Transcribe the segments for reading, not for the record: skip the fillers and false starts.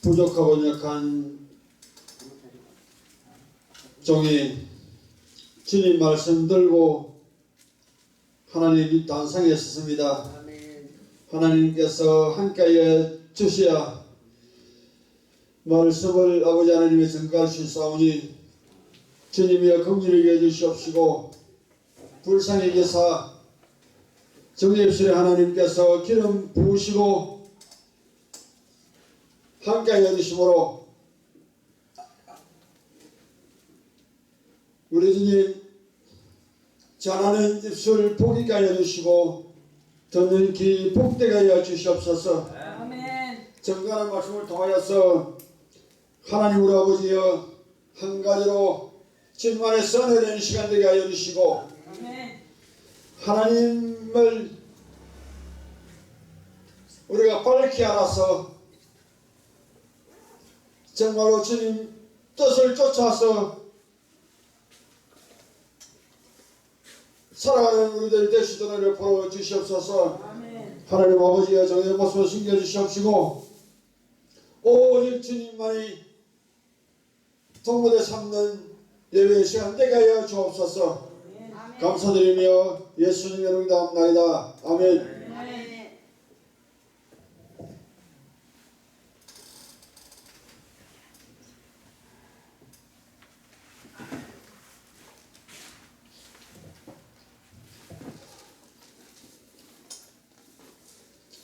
부족하고 약한 종이 주님 말씀 들고 하나님 이 단상에 섰습니다. 하나님께서 함께해 주셔야 말씀을 아버지 하나님의 전가할 수 있사오니 주님이여 긍휼히 여겨 주시옵시고 불쌍히 여기사 정예입술의 하나님께서 기름 부으시고 함께하여 주심으로 우리 주님 전하는 입술 복이게 하여 주시고 듣는 귀 복되게 하여 주시옵소서. 아멘. 정갈한 말씀을 통하여서 하나님 우리 아버지여 한 가지로 주님만의 선을 되는 시간 되게 하여 주시고 아멘. 하나님을 우리가 밝히 알아서 정말로 주님 뜻을 쫓아서 살아가는 우리들이 되시도록 보러 주시옵소서. 아멘. 하나님 아버지여 정의 모습을 숨겨주시옵시고 오직 주님만이 동무대 삼는 예배의 시간 되게 하여 주옵소서. 아멘. 감사드리며 예수님의 이름으로 기도합나이다. 아멘. 아멘.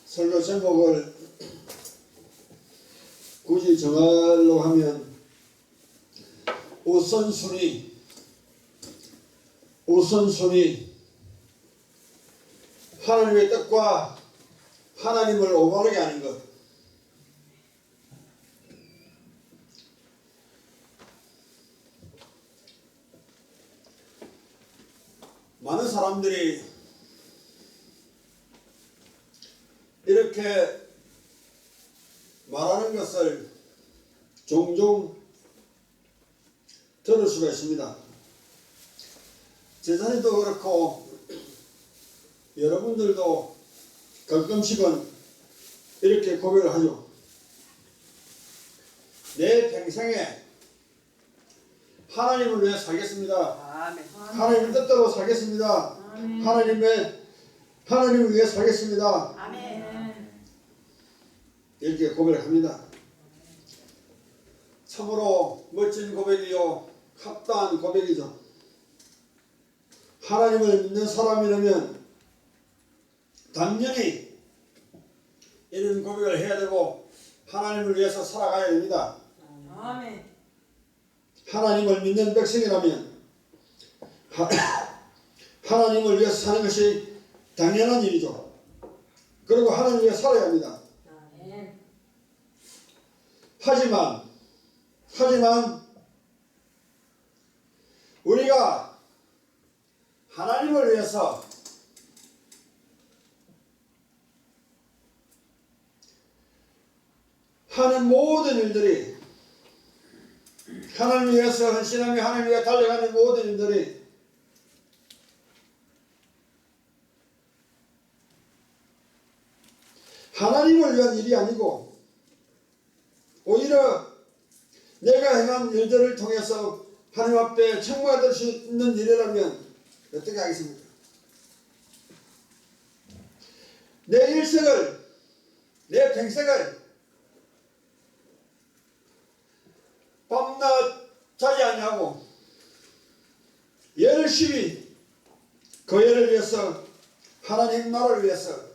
설교 제목을 굳이 정하려고 하면 우선순위 하나님의 뜻과 하나님을 오만하게 하는 것. 많은 사람들이 이렇게 말하는 것을 종종 들을 수가 있습니다. 제 자신도 그렇고 여러분들도 가끔씩은 이렇게 고백을 하죠. 내 평생에 하나님을 위해 살겠습니다. 아멘. 하나님의 뜻대로 살겠습니다. 아멘. 하나님을 위해 살겠습니다. 아멘. 이렇게 고백을 합니다. 참으로 멋진 고백이요 합당한 고백이죠. 하나님을 믿는 사람이라면 당연히 이런 고백을 해야 되고 하나님을 위해서 살아가야 됩니다. 아멘. 하나님을 믿는 백성이라면 하나님을 위해서 사는 것이 당연한 일이죠. 그리고 하나님을 위해 살아야 합니다. 아멘. 하지만 우리가 하나님을 위해서 하는 모든 일들이 하나님을 위해서 헌신하며 하나님을 위해 달려가는 모든 일들이 하나님을 위한 일이 아니고 오히려 내가 행한 일들을 통해서 하나님 앞에 청구받을 수 있는 일이라면 어떻게 하겠습니까? 내 일생을, 내 평생을 밤낮 자지 아니하고 열심히 그 일을 위해서 하나님 나라를 위해서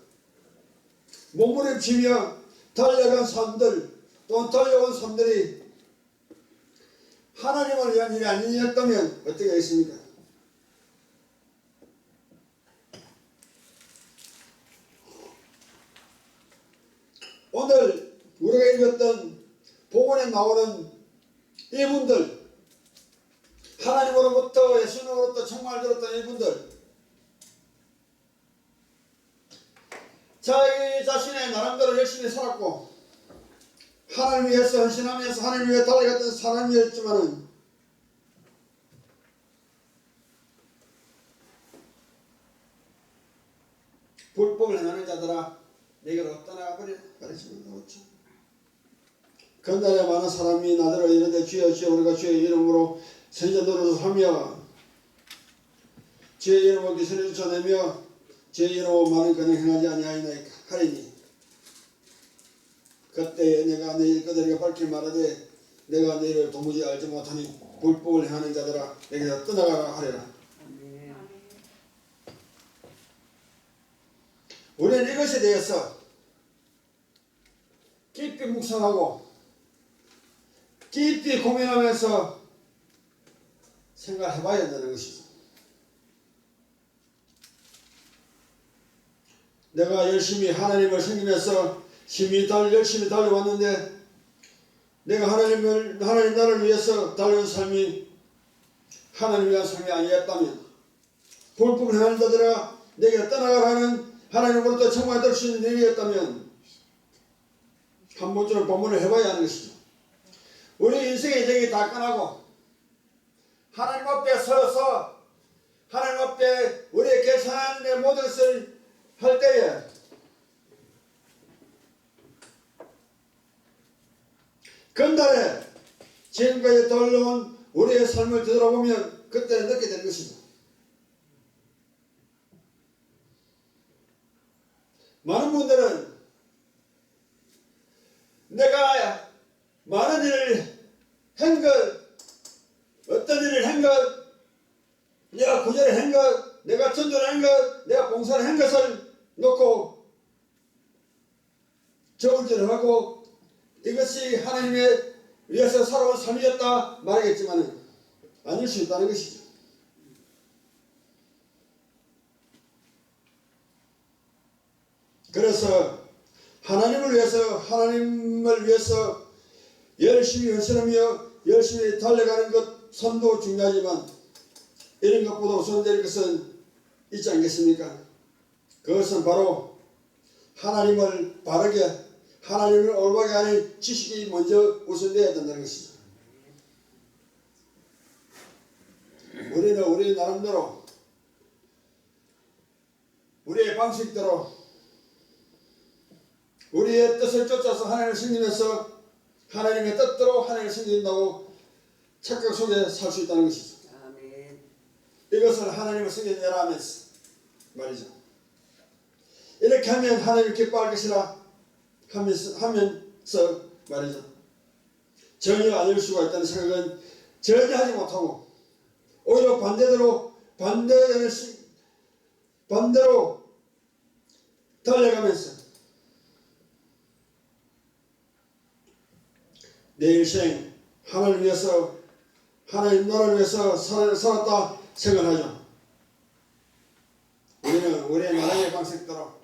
몸부림치며 달려간 삶들 또는 달려온 삶들이 하나님을 위한 일이 아니었다면 어떻게 하겠습니까? 오늘 우리가 읽었던 복음에 나오는 이분들, 하나님으로부터 예수님으로부터 정말 들었던 이분들, 자기 자신의 나름대로 열심히 살았고 하나님을 위해서 헌신하면서 하나님을 위해 달려갔던 사람이었지만은 불법을 행하는 자들아 내게로 떠나가버려 가르치는 거죠. 그날에 많은 사람이 나더러 이르되 주여 주여 우리가 주의 이름으로 선지자 노릇을 하며 주의 이름으로 기선을 쫓아내며 주의 이름으로 많은 권능 행하지 아니하리이까 하리니 그때 내가 내 그들에게 밝히 말하되 내가 너희를 도무지 알지 못하니 불법을 행하는 자들아 내게서 떠나가라 하리라. 아멘. 우리는 이것에 대해서 깊이 묵상하고 깊이 고민하면서 생각해 봐야 된다는 것이죠. 내가 열심히 하나님을 섬기면서 열심히 달려왔는데 내가 하나님 나를 위해서 달려온 삶이 하나님을 위한 삶이 아니었다면 불법을 행하는 자들아 내게 떠나가라는 하나님으로부터 청구해 들을 수 있는 일이었다면 한 번쯤은 본문을 해봐야 하는 것이죠. 우리 인생의 이정이 다 끝나고 하나님 앞에 서서 하나님 앞에 우리의 계산의 모든 것을 할 때에 그날에 지금까지 돌아온 우리의 삶을 되돌아보면 그때 느끼게 되는 것입니다. 많은 분들은 내가 많은 일을 한 것, 어떤 일을 한 것, 내가 구제를 한 것, 내가 전도를 한 것, 내가 봉사를 한 것을 놓고 저울질을 하고 이것이 하나님의 위해서 살아온 삶이었다 말하겠지만 아닐 수 있다는 것이죠. 그래서 하나님을 위해서 열심히 헌신하며 열심히 달려가는 것 선도 중요하지만 이런 것보다 우선되는 것은 있지 않겠습니까? 그것은 바로 하나님을 바르게 하나님을 올바르게 하는 지식이 먼저 우선되어야 된다는 것이죠. 우리는 우리 나름대로 우리의 방식대로 우리의 뜻을 쫓아서 하나님을 섬기면서 하나님의 뜻대로 하나님을 섬긴다고 착각 속에 살 수 있다는 것이죠. 아멘. 이것을 하나님을 섬기느라 하면서 말이죠. 이렇게 하면 하나님을 기뻐할 것이라 하면서 말이죠. 전혀 아닐 수가 있다는 생각은 전혀 하지 못하고 오히려 반대로 달려가면서 내 일생 하나님을 위해서 하나님 나라를 위해서 살았다 생각하죠. 우리는 우리의 나라의 방식대로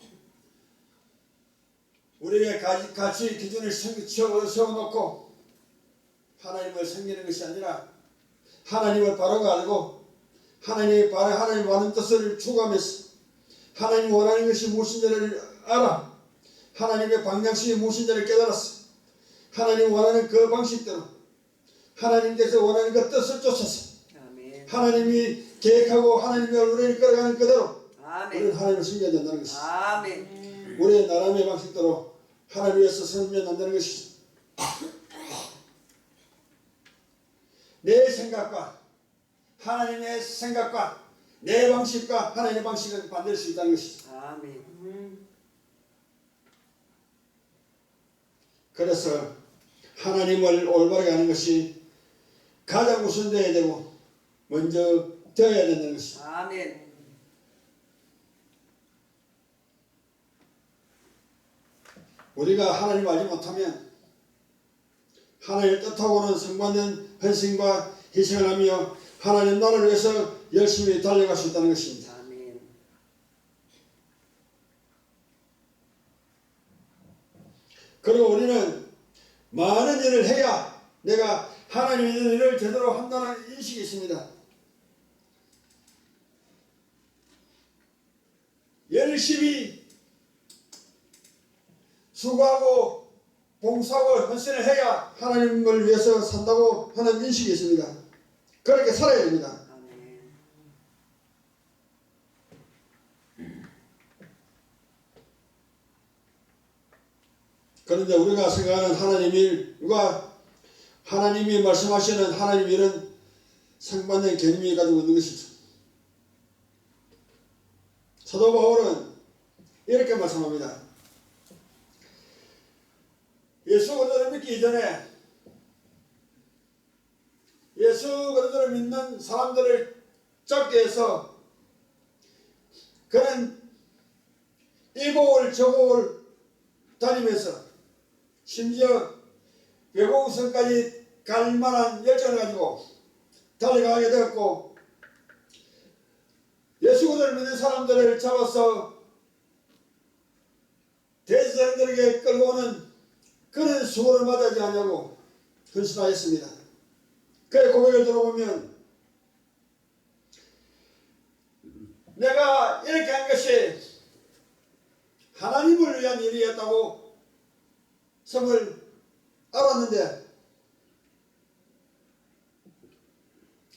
우리의 가치 기준을 세워놓고 하나님을 섬기는 것이 아니라 하나님을 바르고 알고 하나님 바른 뜻을 추구하면서 하나님 원하는 것이 무엇인지를 알아 하나님의 방향성이 무엇인지를 깨달았어. 하나님 원하는 그 방식대로 하나님께서 원하는 그 뜻을 쫓아서 아멘. 하나님이 계획하고 하나님이 우리를 끌어가는 그대로 아멘. 우리는 하나님을 섬겨야 된다는 것이죠. 아멘. 우리의 나름의 방식대로 하나님 위해서 섬기면 안 되는 것이죠. 내 생각과 하나님의 생각과 내 방식과 하나님의 방식은 반대일 수 있다는 것이죠. 아멘. 그래서 하나님을 올바르게 하는 것이 가장 우선되어야 되고 먼저 되어야 된다는 것이죠. 아멘. 우리가 하나님을 알지 못하면 하나님의 뜻하고는 상반된 헌신과 희생을 하며 하나님 나라를 위해서 열심히 달려갈 수 있다는 것입니다. 아멘. 그리고 우리는 많은 일을 해야 내가 하나님의 일을 제대로 한다는 인식이 있습니다. 열심히 수고하고 봉사하고 헌신을 해야 하나님을 위해서 산다고 하는 인식이 있습니다. 그렇게 살아야 됩니다. 아멘. 그런데 우리가 생각하는 하나님 일과 하나님이 말씀하시는 하나님 일은 상반된 개념이 가지고 있는 것이죠. 사도 바울은 이렇게 말씀합니다. 예수 그리스도를 믿기 이전에 예수 그리스도를 믿는 사람들을 잡게 해서 그는 이곳을 저곳을 다니면서 심지어 외국성까지 갈 만한 열정을 가지고 달려가게 되었고, 예수 그리스도를 믿는 사람들을 잡아서 대제사장들에게 끌고 오는 그는 수고를 마다하지 않냐고 헌신하였습니다. 그의 고백을 들어보면 내가 이렇게 한 것이 하나님을 위한 일이었다고 성을 알았는데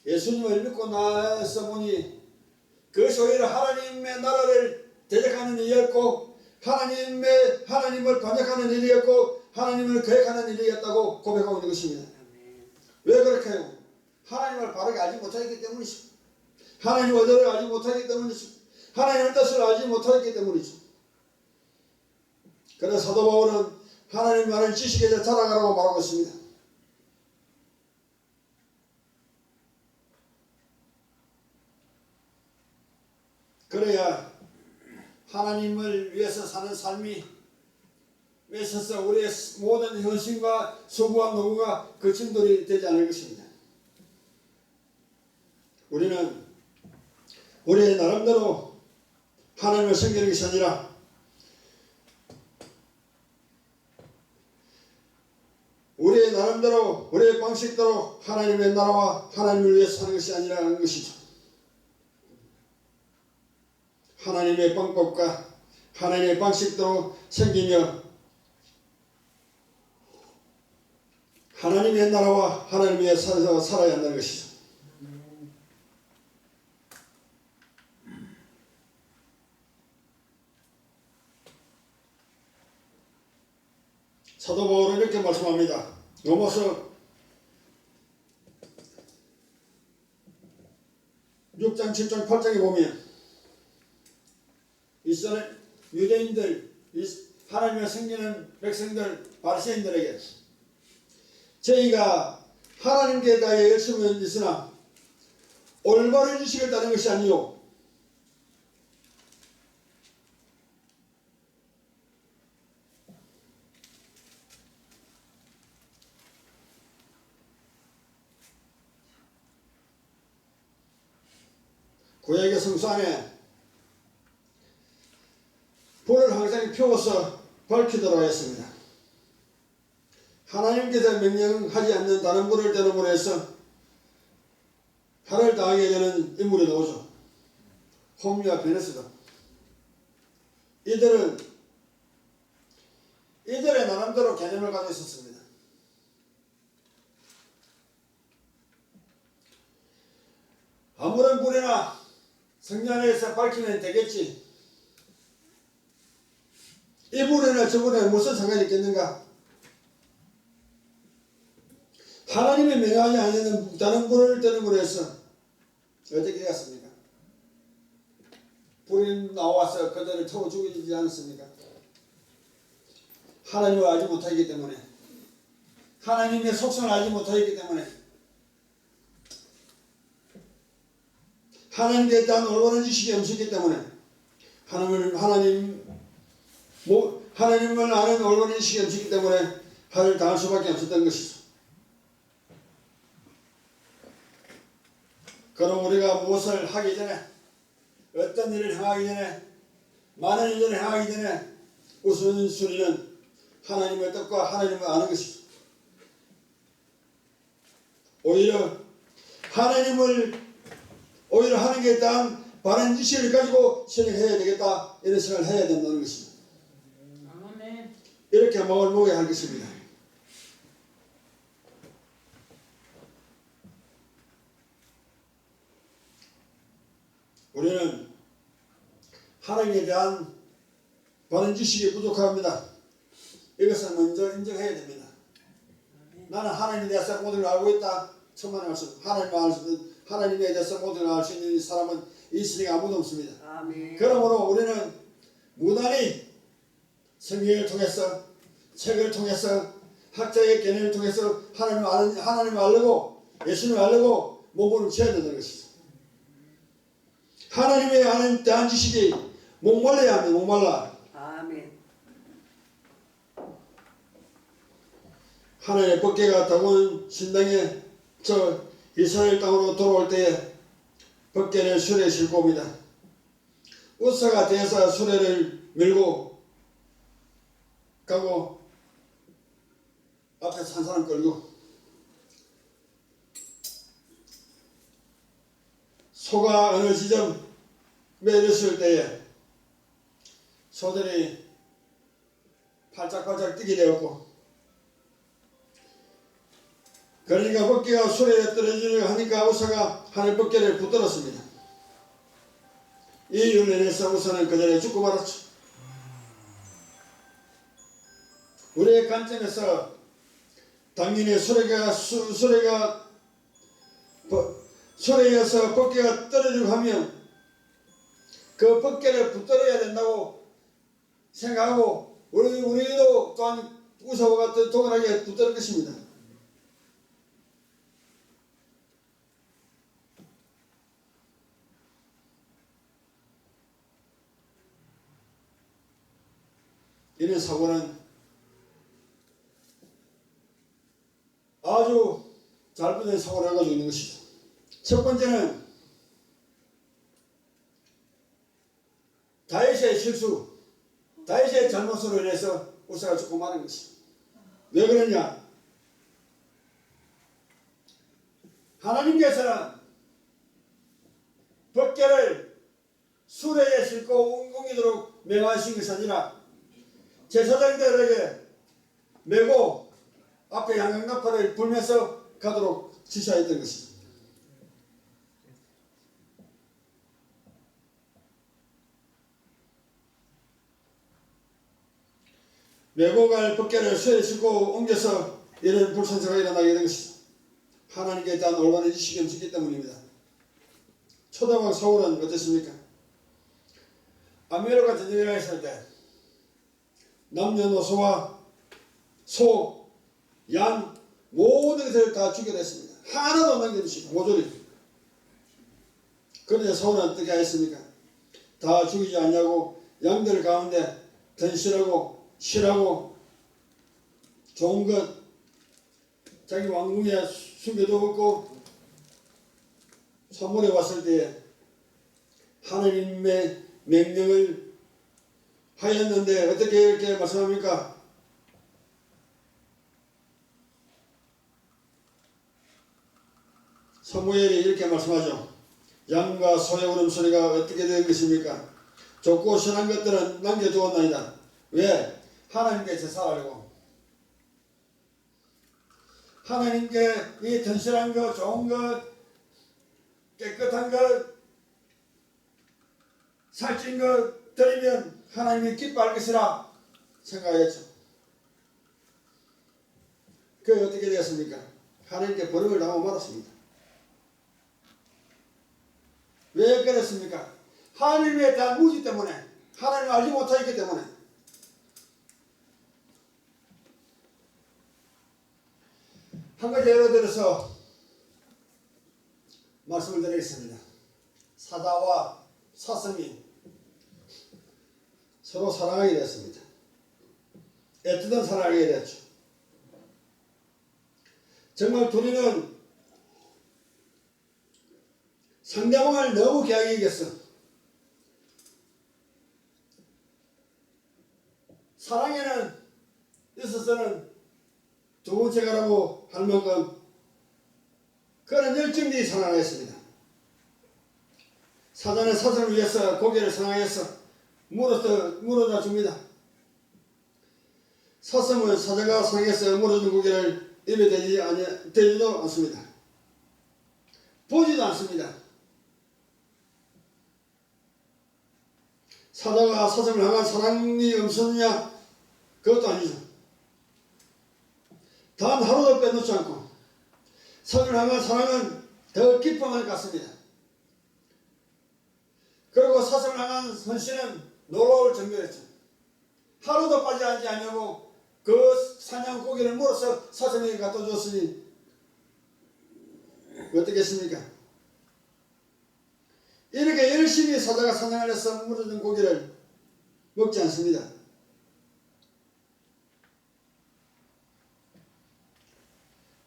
예수님을 믿고 나서 보니 그것이 오히려 하나님의 나라를 대적하는 일이었고 하나님을 반역하는 일이었고 하나님을 거역하는 일이었다고 고백하고 있는 것입니다. 왜 그렇게 해요? 하나님을 바르게 알지 못하기 때문이죠. 하나님의 의도를 알지 못하기 때문이죠. 하나님의 뜻을 알지 못하기 때문이죠. 그래서 사도 바울은 하나님 말을 지식에 대해 자라가라고 말하고 있습니다. 그래야 하나님을 위해서 사는 삶이 있어서 우리의 모든 헌신과 수고와 노고가 거침돌이 되지 않을 것입니다. 우리는 우리의 나름대로 하나님을 섬기는 것이 아니라 우리의 나름대로 우리의 방식대로 하나님의 나라와 하나님을 위해서 사는 것이 아니라는 것이죠. 하나님의 방법과 하나님의 방식대로 섬기며 하나님의 나라와 하나님 위해서 살아야 한다는 것이죠. 사도 바울은 이렇게 말씀합니다. 로마서 6장 7장 8장에 보면 이스라엘 유대인들 하나님을 섬기는 백성들 바리새인들에게 저희가 하나님께 대하여 열심은 있으나 올바른 지식을 따르는 것이 아니요 구약의 성수 안에 불을 항상 피워서 밝히도록 하였습니다. 하나님께서 명령하지 않는 다른 불을 대놓음으로 해서 화를 당하게 되는 인물이 나오죠. 홈리와 베네스다. 이들의 나름대로 개념을 가지고 있었습니다. 아무런 불이나 성령 안에서 밝히면 되겠지. 이 불에나 저 불에나 무슨 상관이 있겠는가? 하나님이 명하지 않는 다른 불을 뜨는으로 해서 어떻게 되었습니까? 불이 나와서 그들을 태워 죽이지 않았습니까? 하나님을 알지 못하기 때문에, 하나님의 속성을 알지 못하기 때문에, 하나님에 대한 올바른 지식이 없었기 때문에, 하나님을 아는 올바른 지식이 없었기 때문에 화를 당할 수밖에 없었던 것이죠. 그럼 우리가 무엇을 하기 전에, 어떤 일을 행하기 전에, 많은 일을 행하기 전에 우선순위는 하나님의 뜻과 하나님을 아는 것이죠. 오히려 하나님께 대한 바른 지식을 가지고 실행해야 되겠다, 이런 생각을 해야 된다는 것입니다. 이렇게 마음을 먹어야 할 것입니다. 우리는 하나님에 대한 바른 지식이 부족합니다. 이것을 먼저 인정해야 됩니다. 나는 하나님에 대해서 모든 걸 알고 있다. 천만의 말씀. 하나님에 대해서 모든 걸 알 수 있는 사람은 이 세상에 아무도 없습니다. 아멘. 그러므로 우리는 무단히 성경을 통해서, 책을 통해서, 학자의 견해를 통해서 하나님을 알고 예수님을 알고 몸부림 쳐야 된다는 것이죠. 하나님에 대한 지식이 목말라야 합니다. 목말라. 아멘. 하나님의 법궤가 다곤 신당에 저 이스라엘 땅으로 돌아올 때에 법궤를 수레에 싣고 옵니다. 우사가 대사 수레를 밀고 가고 앞에서 한 사람 끌고 소가 어느 지점에 이르렀을 때에 소들이 팔짝팔짝 뛰게 되었고, 그러니까 법궤가 수레에 떨어지려고 하니까 우사가 하늘 법궤를 붙들었습니다. 이 이유로 인해서 우사는 그 자리에 죽고 말았죠. 우리의 관점에서 당연히 수레에서 법궤가 떨어지고 하면 그 법궤를 붙들어야 된다고 생각하고 우리도 또한 우사와 같은 동일하게 붙들 것입니다. 이런 사고는 아주 잘못된 사고를 가지고 있는 것이죠. 첫 번째는 다윗의 실수, 다윗의 잘못으로 인해서 우사가 죽고 마는 것입니다. 왜 그러냐? 하나님께서는 법궤를 수레에 싣고 웅궁이도록 명하신 것이 아니라 제사장들에게 메고 앞에 양강나팔을 불면서 가도록 지시하였던 것입니다. 메고 갈 법궤를 수레에 싣고 옮겨서 이런 불선사가 일어나게 된 것입니다. 하나님께 대한 올바른 지식이 없기 때문입니다. 초대왕 사울은 어땠습니까? 아비멜렉과 전쟁을 했을 때 남녀노소와 소, 양 모든 것을 다 죽여냈습니다. 하나도 남겨두시고 모조리. 그런데 사울은 어떻게 하였습니까? 다 죽이지 않냐고 양들 가운데 던실하고 실하고 좋은 것 자기 왕궁에 숨겨두었고 사물에 왔을 때 하나님의 명령을 하였는데 어떻게 이렇게 말씀합니까? 사무엘이 이렇게 말씀하죠. 양과 소의 울음소리가 어떻게 된 것입니까? 좁고 신한 것들은 남겨두었나이다. 왜? 하나님께 제사하려고. 하나님께 이 튼실한 것, 좋은 것, 깨끗한 것, 살찐 것 드리면 하나님이 기뻐할 것이라 생각했죠. 그게 어떻게 되었습니까? 하나님께 버림을 당하고 말았습니다. 왜 그랬습니까? 하나님에 대한 무지 때문에, 하나님을 알지 못하기 때문에. 한 가지 예를 들어서 말씀을 드리겠습니다. 사자와 사슴이 서로 사랑하게 되었습니다. 애틋한 사랑하게 되었죠. 정말 둘이는 상대방을 너무 귀하게 여겼어. 사랑에는 있어서는 두 번째가라고 할 만큼 그런 열정적인 사랑을 했습니다. 사자는 사슴을 위해서 고개를 상하여서 물어다 줍니다. 사슴은 사자가 상해서 물어준 고개를 입에 대지도 않습니다. 보지도 않습니다. 사자가 사슴을 향한 사랑이 없었느냐? 그것도 아니죠. 단 하루도 빼놓지 않고 선을 향한 사랑은 더 깊은 것 같습니다. 그리고 사슴을 향한 헌신은 놀라울 정도였죠. 하루도 빠지지 않냐고 그 사냥 고기를 물어서 사슴에게 갖다 줬으니 어떻겠습니까? 이렇게 열심히 사자가 사냥을 해서 물어준 고기를 먹지 않습니다.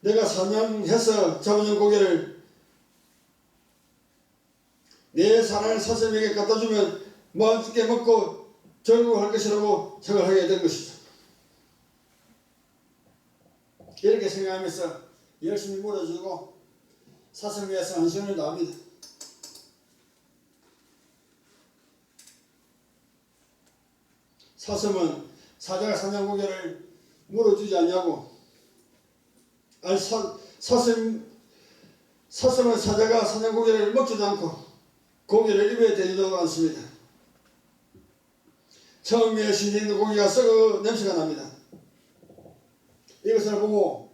내가 사냥해서 잡아준 고기를 내 사랑을 사슴에게 갖다 주면 맛있게 먹고 즐거워할 것이라고 생각하게 된 것이죠. 이렇게 생각하면서 열심히 물어주고 사슴을 위해서 헌신을 다합니다. 사슴은 사자가 사냥 고기를 물어주지 않냐고. 아니 사슴은 사자가 사냥 고기를 먹지도 않고 고기를 입에 대지도 않습니다. 처음에 신에 있는 고기가 썩어 냄새가 납니다. 이것을 보고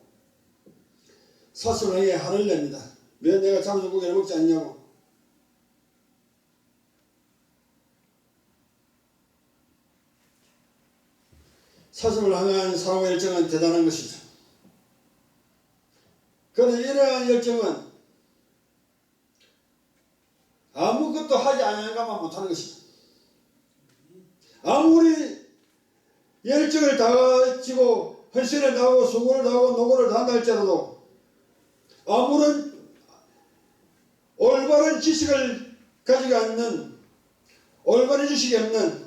사슴에게 화를 냅니다. 왜 내가 잡아준 고기를 먹지 않냐고. 사슴을 향한 사랑의 열정은 대단한 것이죠. 그런데 이러한 열정은 아무것도 하지 않으니까만 못하는 것이죠. 아무리 열정을 다지고 헌신을 다하고 수고를 다하고 노고를 다한다 할지라도 아무런 올바른 지식을 가지지 않는 올바른 지식이 없는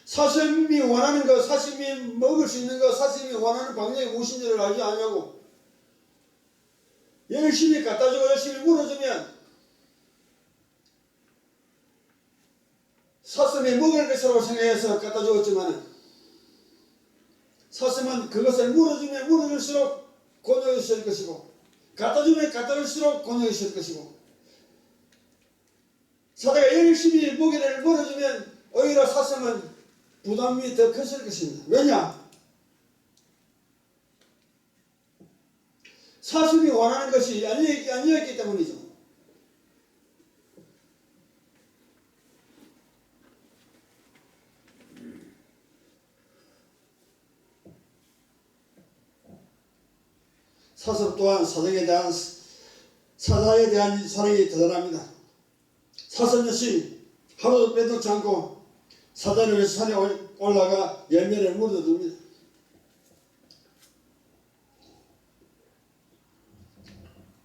사슴이 원하는 것, 사슴이 먹을 수 있는 것, 사슴이 원하는 방향이 무엇인지를 알지 않냐고 열심히 갖다주고 열심히 물어주면 사슴이 먹을 것이라고 생각해서 갖다주었지만 사슴은 그것을 물어주면 물어줄수록 곤욕이 있을 것이고 갖다주면 갖다줄수록 곤욕이 있을 것이고 사자가 열심히 먹이를 물어주면 오히려 사슴은 부담이 더 컸을 것입니다. 왜냐? 사슴이 원하는 것이 아니었기 때문이죠. 사슴 또한 사자에 대한 사랑이 대단합니다. 사슴 역시 하루도 빼놓지 않고 사자를 위해서 산에 올라가 열매를 묻어둡니다.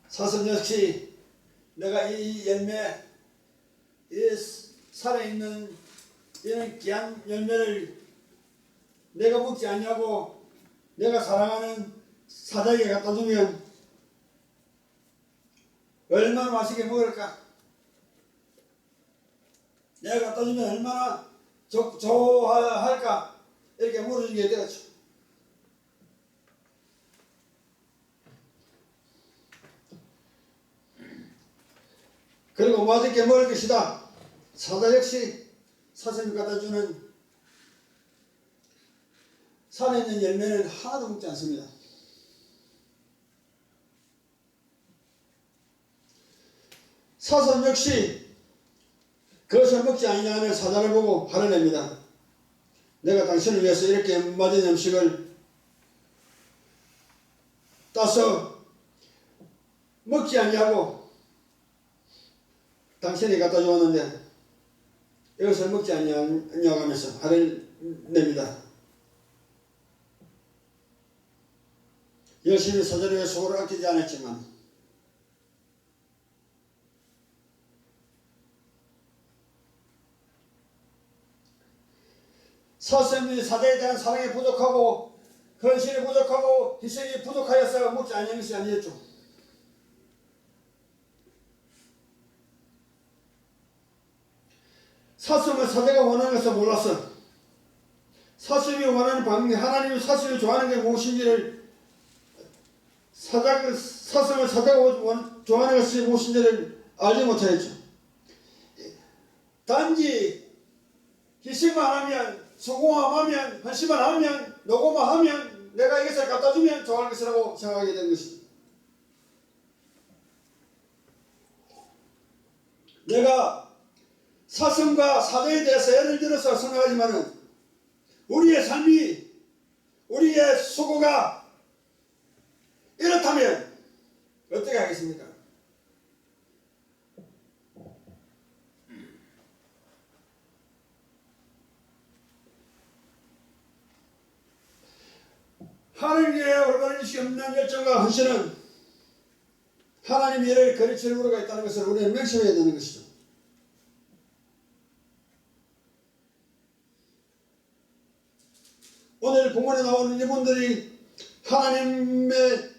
사슴 역시 내가 이 열매, 이 살아있는 이런 귀한 열매를 내가 먹지 않냐고 내가 사랑하는 사자에게 갖다 주면 얼마나 맛있게 먹을까? 내가 갖다 주면 얼마나 좋아할까? 이렇게 물어주게 되었죠. 그리고 맛있게 먹을 것이다. 사자 역시 사슴이 갖다 주는 산에 있는 열매는 하나도 먹지 않습니다. 사슴 역시 그것을 먹지 아니하는 사자를 보고 화를 냅니다. 내가 당신을 위해서 이렇게 맛있는 음식을 따서 먹지 않냐고 당신이 갖다 주었는데 이것을 먹지 않냐고 하면서 화를 냅니다. 열심히 사자를 위해 소를 아끼지 않았지만 사슴이 사자에 대한 사랑이 부족하고 헌신이 부족하고 희생이 부족하여서 먹지 않는 것이 아니었죠. 사슴은 사자가 원하는 것을 몰랐어. 사슴이 원하는 방향, 하나님이 사슴이 좋아하는 게 무엇인지를 사슴을 사자가 좋아하는 것이 무엇인지를 알지 못하였죠. 단지 희생만 하면 수고하면 헌신만 하면 노고만 하면 내가 이것을 갖다 주면 좋아할 것이라고 생각하게 되는 것입니다. 내가 사성과 사도에 대해서 예를 들어서 생각하지만은 우리의 삶이 우리의 수고가 이렇다면 어떻게 하겠습니까? 하나님의 올바른 수 없는 열정과 헌신은 하나님의 일을 거리칠 우려가 있다는 것을 우리는 명심해야 되는 것이죠. 오늘 본문에 나오는 이분들이 하나님의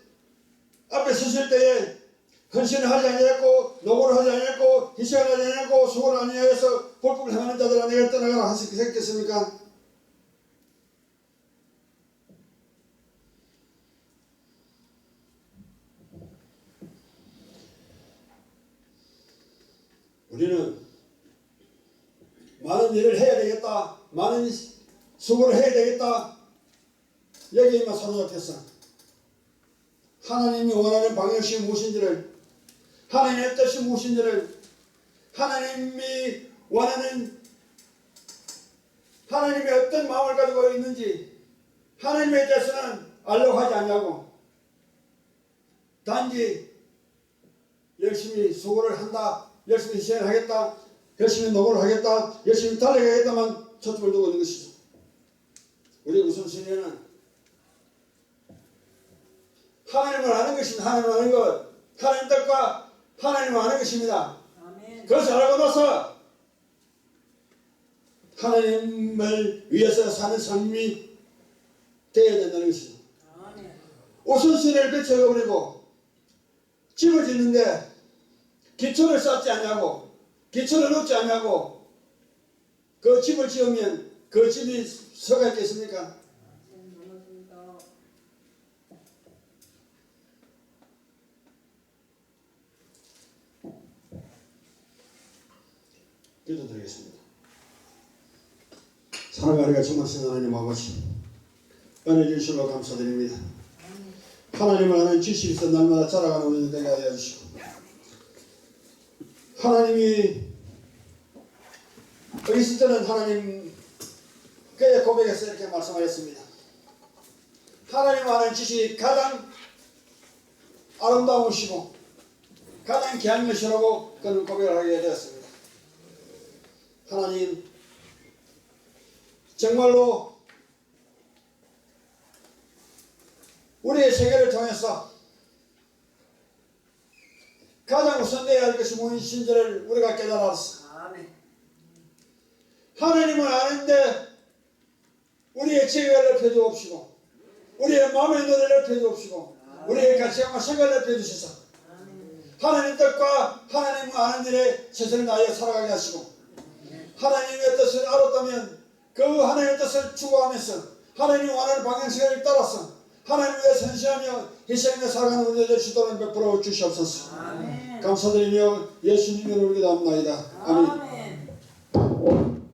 앞에 서실 때에 헌신을 하지 아니했고 노고를 하지 아니했고 희생을 하지 아니했고 수고를 아니하여서 불법을 행하는 자들아 내가 떠나가라 하셨겠습니까? 우리는 많은 일을 해야 되겠다, 많은 수고를 해야 되겠다, 여기에만 사로잡혔어. 하나님이 원하는 방향이 무엇인지를, 하나님의 뜻이 무엇인지를, 하나님이 원하는, 하나님이 어떤 마음을 가지고 있는지 하나님에 대해서는 알려고 하지 않냐고, 단지 열심히 수고를 한다, 열심히 희생을 하겠다, 열심히 노고를 하겠다, 열심히 달려가겠다만 초점을 두고 있는 것이죠. 우리 우선순위는 하나님을 아는 것입니다. 하나님을 아는 것, 하나님 뜻과 하나님을 아는 것입니다. 아멘. 그것을 알고 나서 하나님을 위해서 사는 삶이 되어야 된다는 것이죠. 아멘. 우선순위를 거쳐버리고 집을 짓는데 기초를 쌓지 않냐고, 기초를 놓지 않냐고, 그 집을 지으면 그 집이 서가 있겠습니까? 기도드리겠습니다. 사랑하는 우리가 정말신 하나님 아버지, 은혜 주시로 감사드립니다. 하나님을 아는 지식이 있어 날마다 자라가는 우리 되게 하여 주시고, 하나님이 여기 있을 때는 하나님 그의 고백에서 이렇게 말씀하였습니다. 하나님 아는 지식이 가장 아름다운 것이고 가장 귀한 것이라고 그는 고백을 하게 되었습니다. 하나님, 정말로 우리의 세계를 통해서 가장 우선되어야 할 것이 무엇인지를 우리가 깨달았어. 아멘. 하나님을 아는데 우리의 지혜를 넓혀주옵시고, 우리의 마음의 눈을 넓혀주옵시고, 우리의 가치관과 생각을 넓혀주셔서 하나님 뜻과 하나님을 아는 일에 최선을 다하여 살아가게 하시고, 하나님의 뜻을 알았다면 그 하나님의 뜻을 추구하면서 하나님이 원하는 방향성을 따라서 하나님 위해 헌신하며 희생하며 살아가는 우리들 시도를 베풀어 주시옵소서. 아멘. 감사드리며 예수님의 이름으로 기도합니다. 아멘. 아멘.